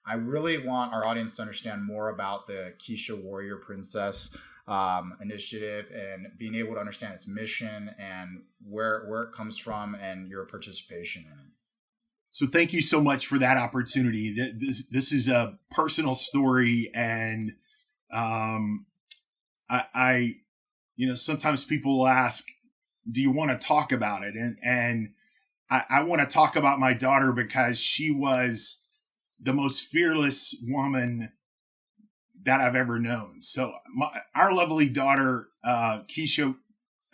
I really want our audience to understand more about the Keesha Warrior Princess initiative and being able to understand its mission and where it comes from and your participation in it. So thank you so much for that opportunity. This is a personal story, and I sometimes people will ask, do you want to talk about it? And I want to talk about my daughter because she was the most fearless woman that I've ever known. So our lovely daughter, Keesha,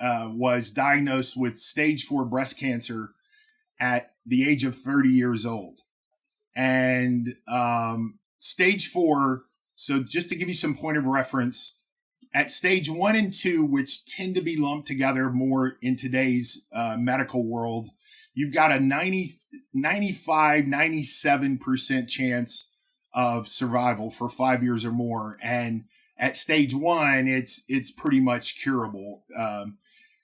was diagnosed with stage 4 breast cancer at the age of 30 years old. And stage 4, so just to give you some point of reference, at stage 1 and 2, which tend to be lumped together more in today's medical world, you've got a 95, 97% chance of survival for 5 years or more. And at stage 1, it's pretty much curable.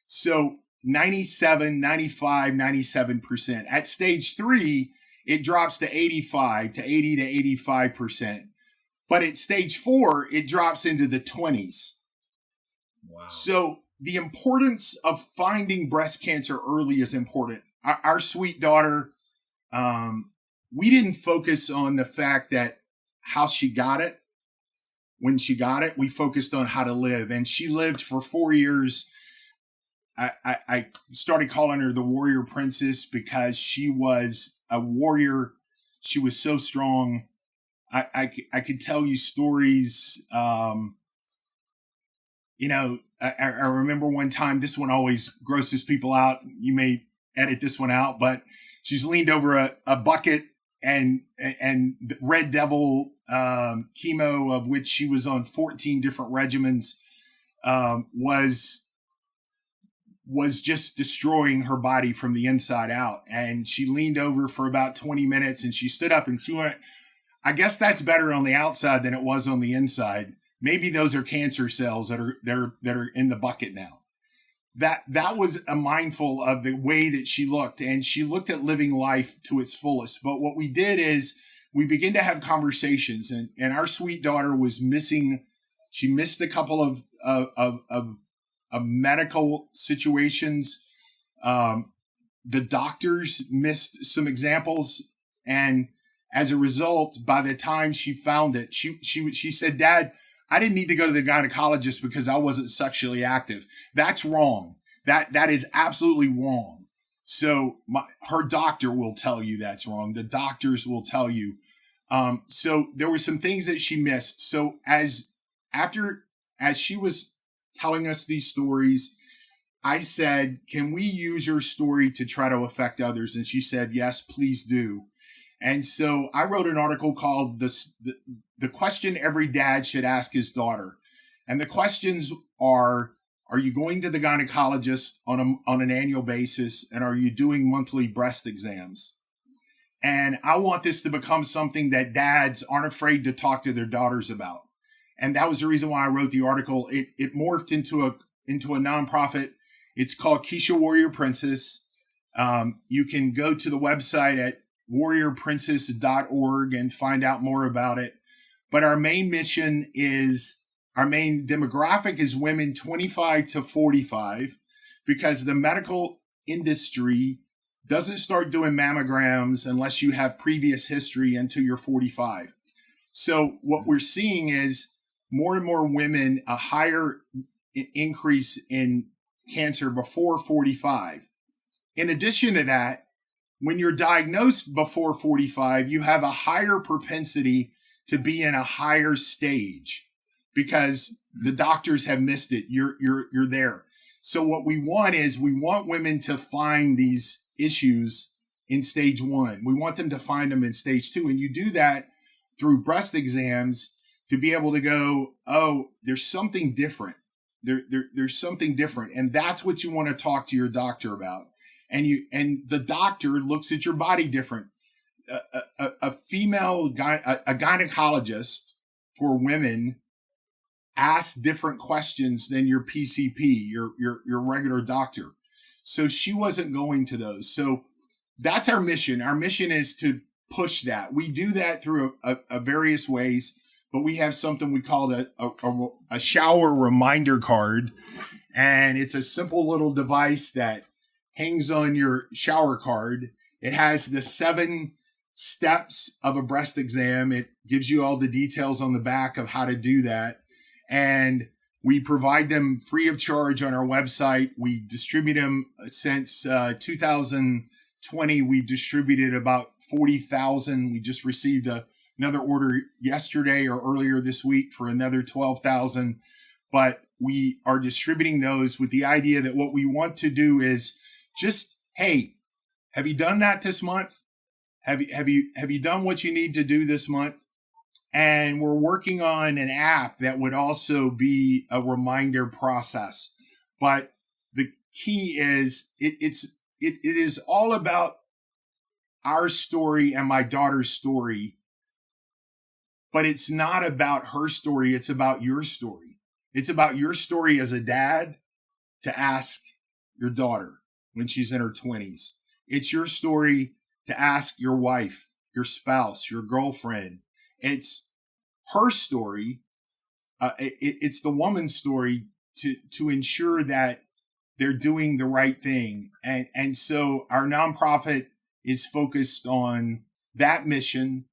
So 97, 95, 97%. At stage 3, it drops to 85 to 80 to 85%. But at stage 4, it drops into the 20s. Wow. So the importance of finding breast cancer early is important. Our sweet daughter, we didn't focus on the fact that how she got it. When she got it, we focused on how to live. And she lived for 4 years. I started calling her the Warrior Princess because she was a warrior. She was so strong. I could tell you stories. I remember one time, this one always grosses people out. You may edit this one out, but she's leaned over a bucket and Red Devil chemo, of which she was on 14 different regimens, was just destroying her body from the inside out. And she leaned over for about 20 minutes and she stood up and she went, I guess that's better on the outside than it was on the inside. Maybe those are cancer cells that are in the bucket now. That was a mindful of the way that she looked, and she looked at living life to its fullest. But what we did is we began to have conversations, and our sweet daughter was missing. She missed a couple of medical situations. The doctors missed some examples, and as a result, by the time she found it, she said, Dad, I didn't need to go to the gynecologist because I wasn't sexually active. That's wrong. That is absolutely wrong. So her doctor will tell you that's wrong. The doctors will tell you. So there were some things that she missed. So as she was telling us these stories, I said, can we use your story to try to affect others? And she said, yes, please do. And so I wrote an article called the question every dad should ask his daughter. And the questions are you going to the gynecologist on an annual basis? And are you doing monthly breast exams? And I want this to become something that dads aren't afraid to talk to their daughters about. And that was the reason why I wrote the article. It morphed into a nonprofit. It's called Keesha Warrior Princess. You can go to the website at warriorprincess.org and find out more about it. But our main mission is, our main demographic is women 25 to 45, because the medical industry doesn't start doing mammograms unless you have previous history until you're 45. So what we're seeing is more and more women, a higher increase in cancer before 45. In addition to that, when you're diagnosed before 45, you have a higher propensity to be in a higher stage because the doctors have missed it. You're there. So what we want women to find these issues in stage 1. We want them to find them in stage 2. And you do that through breast exams to be able to go, oh, there's something different. There's something different. And that's what you want to talk to your doctor about. And the doctor looks at your body different. A gynecologist for women asks different questions than your PCP, your regular doctor. So she wasn't going to those. So that's our mission. Our mission is to push that. We do that through a various ways, but we have something we call a shower reminder card. And it's a simple little device that hangs on your shower card. It has the 7 steps of a breast exam. It gives you all the details on the back of how to do that. And we provide them free of charge on our website. We distribute them since 2020. We've distributed about 40,000. We just received another order yesterday or earlier this week for another 12,000. But we are distributing those with the idea that what we want to do is just, hey, have you done that this month? Have you done what you need to do this month? And we're working on an app that would also be a reminder process. But the key is it is all about our story and my daughter's story. But it's not about her story. It's about your story. It's about your story as a dad to ask your daughter when she's in her 20s. It's your story to ask your wife, your spouse, your girlfriend. It's her story. It's the woman's story to ensure that they're doing the right thing. And so our nonprofit is focused on that mission